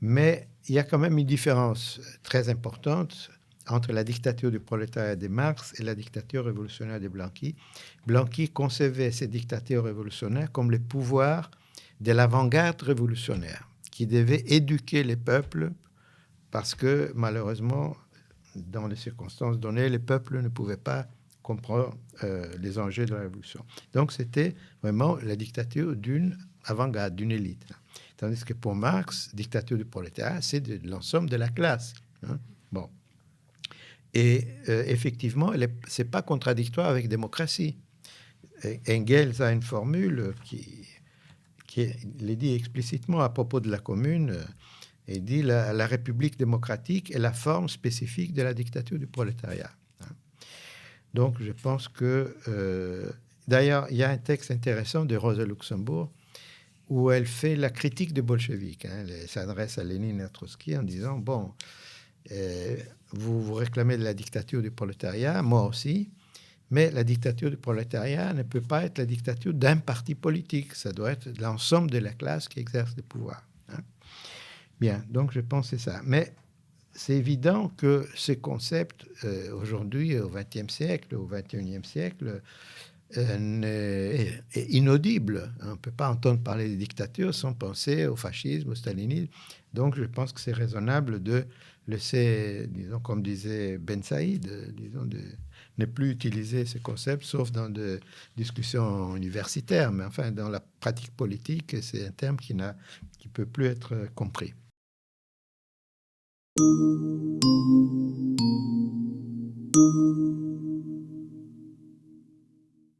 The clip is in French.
Mais il y a quand même une différence très importante entre la dictature du prolétariat de Marx et la dictature révolutionnaire de Blanqui. Blanqui concevait ces dictatures révolutionnaires comme les pouvoirs de l'avant-garde révolutionnaire, qui devait éduquer les peuples parce que malheureusement, dans les circonstances données, les peuples ne pouvaient pas comprendre les enjeux de la révolution. Donc c'était vraiment la dictature d'une avant-garde, d'une élite. Tandis que pour Marx, dictature du prolétariat, c'est de l'ensemble de la classe. Hein. Bon. Et effectivement, ce n'est pas contradictoire avec démocratie. Engels a une formule qui le dit explicitement à propos de la commune. Il dit la République démocratique est la forme spécifique de la dictature du prolétariat. Donc, je pense que... d'ailleurs, il y a un texte intéressant de Rosa Luxembourg où elle fait la critique des bolcheviks. Elle s'adresse à Lénine et à Trotsky en disant, bon, vous vous réclamez de la dictature du prolétariat, moi aussi, mais la dictature du prolétariat ne peut pas être la dictature d'un parti politique. Ça doit être l'ensemble de la classe qui exerce le pouvoir. Bien, donc je pense que c'est ça. Mais c'est évident que ces concepts, aujourd'hui, au XXe siècle, au XXIe siècle, est inaudible. On ne peut pas entendre parler de dictature sans penser au fascisme, au stalinisme. Donc, je pense que c'est raisonnable de laisser, disons, comme disait Ben Saïd, disons, de ne plus utiliser ces concepts, sauf dans des discussions universitaires. Mais enfin, dans la pratique politique, c'est un terme qui peut plus être compris.